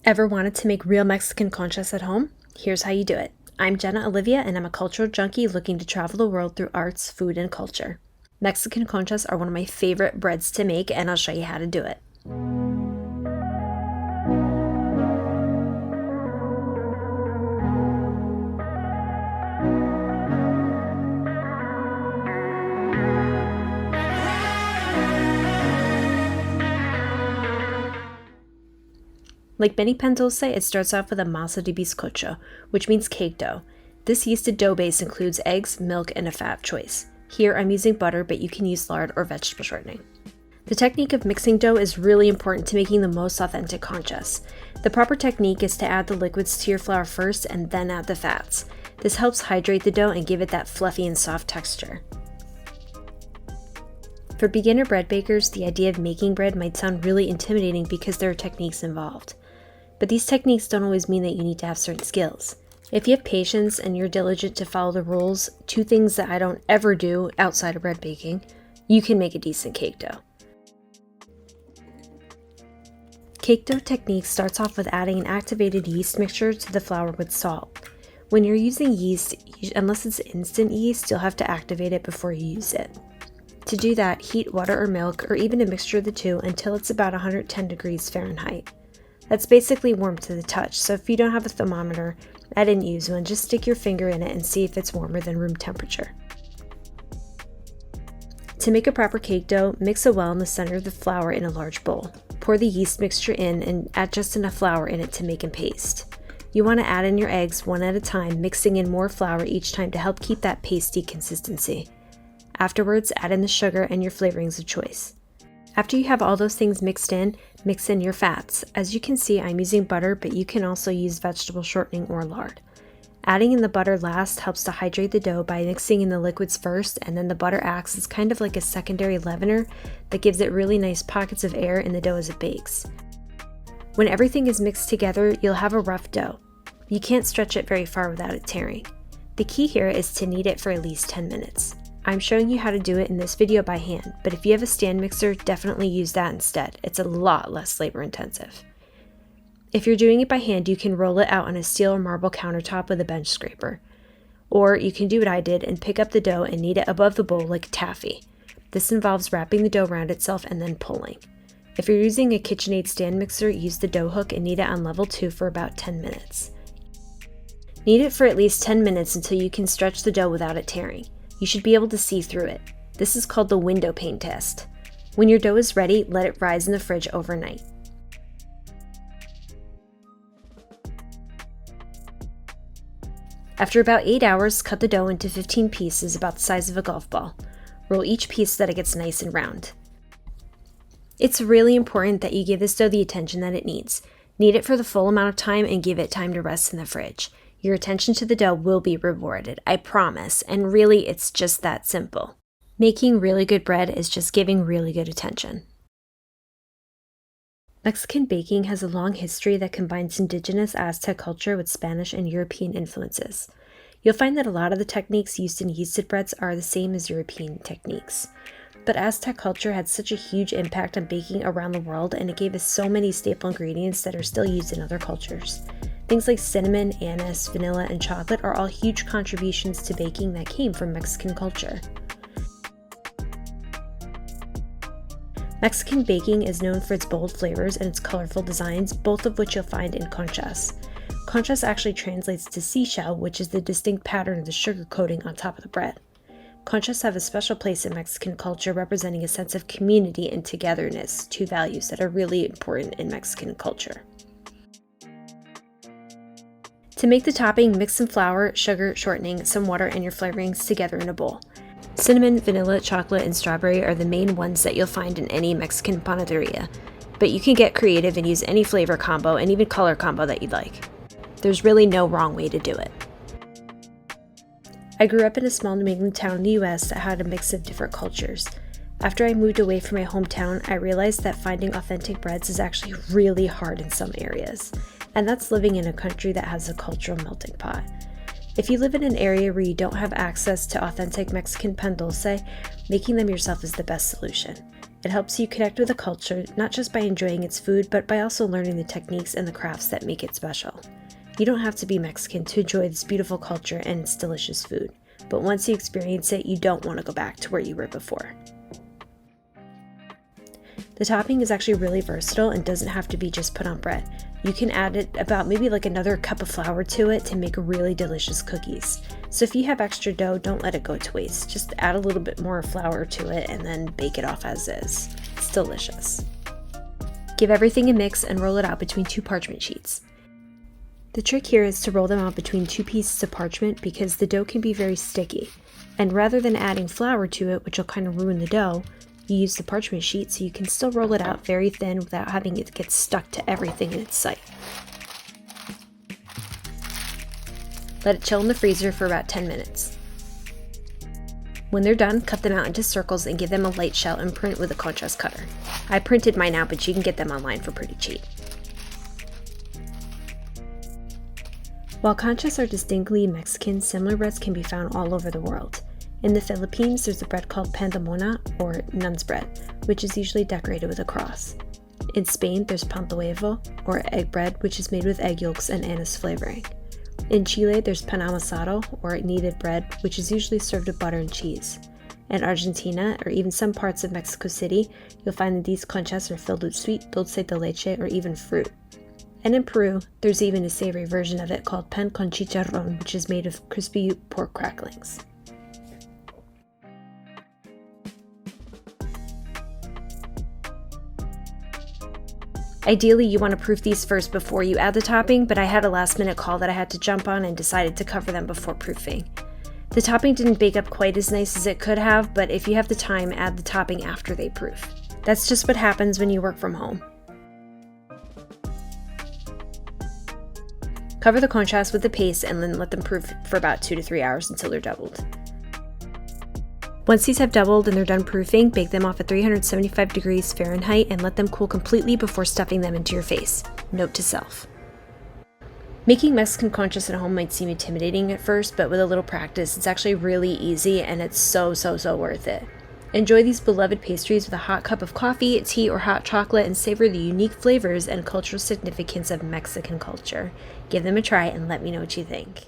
Ever wanted to make real Mexican conchas at home? Here's how you do it. I'm Jenna Olivia, and I'm a cultural junkie looking to travel the world through arts, food, and culture. Mexican conchas are one of my favorite breads to make, and I'll show you how to do it. Like many pan dulce, it starts off with a masa de bizcocho, which means cake dough. This yeasted dough base includes eggs, milk, and a fat choice. Here I'm using butter, but you can use lard or vegetable shortening. The technique of mixing dough is really important to making the most authentic conchas. The proper technique is to add the liquids to your flour first and then add the fats. This helps hydrate the dough and give it that fluffy and soft texture. For beginner bread bakers, the idea of making bread might sound really intimidating because there are techniques involved. But these techniques don't always mean that you need to have certain skills. If you have patience and you're diligent to follow the rules, two things that I don't ever do outside of bread baking, you can make a decent cake dough. Cake dough technique starts off with adding an activated yeast mixture to the flour with salt. When you're using yeast, unless it's instant yeast, you'll have to activate it before you use it. To do that, heat water or milk, or even a mixture of the two, until it's about 110 degrees Fahrenheit. That's basically warm to the touch, so if you don't have a thermometer, I didn't use one, just stick your finger in it and see if it's warmer than room temperature. To make a proper cake dough, mix it well in the center of the flour in a large bowl. Pour the yeast mixture in and add just enough flour in it to make a paste. You want to add in your eggs one at a time, mixing in more flour each time to help keep that pasty consistency. Afterwards, add in the sugar and your flavorings of choice. After you have all those things mixed in, mix in your fats. As you can see, I'm using butter, but you can also use vegetable shortening or lard. Adding in the butter last helps to hydrate the dough by mixing in the liquids first, and then the butter acts as kind of like a secondary leavener that gives it really nice pockets of air in the dough as it bakes. When everything is mixed together, you'll have a rough dough. You can't stretch it very far without it tearing. The key here is to knead it for at least 10 minutes. I'm showing you how to do it in this video by hand, but if you have a stand mixer, definitely use that instead. It's a lot less labor intensive. If you're doing it by hand, you can roll it out on a steel or marble countertop with a bench scraper. Or you can do what I did and pick up the dough and knead it above the bowl like taffy. This involves wrapping the dough around itself and then pulling. If you're using a KitchenAid stand mixer, use the dough hook and knead it on level 2 for about 10 minutes. Knead it for at least 10 minutes until you can stretch the dough without it tearing. You should be able to see through it. This is called the window pane test. When your dough is ready, let it rise in the fridge overnight. After about 8 hours, cut the dough into 15 pieces about the size of a golf ball. Roll each piece so that it gets nice and round. It's really important that you give this dough the attention that it needs. Knead it for the full amount of time and give it time to rest in the fridge. Your attention to the dough will be rewarded, I promise, and really it's just that simple. Making really good bread is just giving really good attention. Mexican baking has a long history that combines indigenous Aztec culture with Spanish and European influences. You'll find that a lot of the techniques used in yeasted breads are the same as European techniques. But Aztec culture had such a huge impact on baking around the world, and it gave us so many staple ingredients that are still used in other cultures. Things like cinnamon, anise, vanilla, and chocolate are all huge contributions to baking that came from Mexican culture. Mexican baking is known for its bold flavors and its colorful designs, both of which you'll find in conchas. Conchas actually translates to seashell, which is the distinct pattern of the sugar coating on top of the bread. Conchas have a special place in Mexican culture, representing a sense of community and togetherness, two values that are really important in Mexican culture. To make the topping, mix some flour, sugar, shortening, some water, and your flavorings together in a bowl. Cinnamon, vanilla, chocolate, and strawberry are the main ones that you'll find in any Mexican panaderia, but you can get creative and use any flavor combo and even color combo that you'd like. There's really no wrong way to do it. I grew up in a small New England town in the US that had a mix of different cultures. After I moved away from my hometown, I realized that finding authentic breads is actually really hard in some areas. And that's living in a country that has a cultural melting pot. If you live in an area where you don't have access to authentic Mexican pan dulce, making them yourself is the best solution. It helps you connect with the culture, not just by enjoying its food, but by also learning the techniques and the crafts that make it special. You don't have to be Mexican to enjoy this beautiful culture and its delicious food, but once you experience it, you don't want to go back to where you were before. The topping is actually really versatile and doesn't have to be just put on bread. You can add it about maybe like another cup of flour to it to make really delicious cookies. So if you have extra dough, don't let it go to waste. Just add a little bit more flour to it and then bake it off as is. It's delicious. Give everything a mix and roll it out between 2 parchment sheets. The trick here is to roll them out between 2 pieces of parchment because the dough can be very sticky. And rather than adding flour to it, which will kind of ruin the dough, you use the parchment sheet so you can still roll it out very thin without having it get stuck to everything in its sight. Let it chill in the freezer for about 10 minutes. When they're done, cut them out into circles and give them a light shell and print with a Conchas cutter. I printed mine out, but you can get them online for pretty cheap. While Conchas are distinctly Mexican, similar breads can be found all over the world. In the Philippines, there's a bread called pan de mona, or nun's bread, which is usually decorated with a cross. In Spain, there's pan de huevo, or egg bread, which is made with egg yolks and anise flavoring. In Chile, there's pan amasado, or kneaded bread, which is usually served with butter and cheese. In Argentina, or even some parts of Mexico City, you'll find that these conchas are filled with sweet dulce de leche or even fruit. And in Peru, there's even a savory version of it called pan con chicharrón, which is made of crispy pork cracklings. Ideally, you want to proof these first before you add the topping, but I had a last minute call that I had to jump on and decided to cover them before proofing. The topping didn't bake up quite as nice as it could have, but if you have the time, add the topping after they proof. That's just what happens when you work from home. Cover the conchas with the paste and then let them proof for about 2 to 3 hours until they're doubled. Once these have doubled and they're done proofing, bake them off at 375 degrees Fahrenheit and let them cool completely before stuffing them into your face. Note to self. Making Mexican conchas at home might seem intimidating at first, but with a little practice, it's actually really easy and it's so worth it. Enjoy these beloved pastries with a hot cup of coffee, tea, or hot chocolate and savor the unique flavors and cultural significance of Mexican culture. Give them a try and let me know what you think.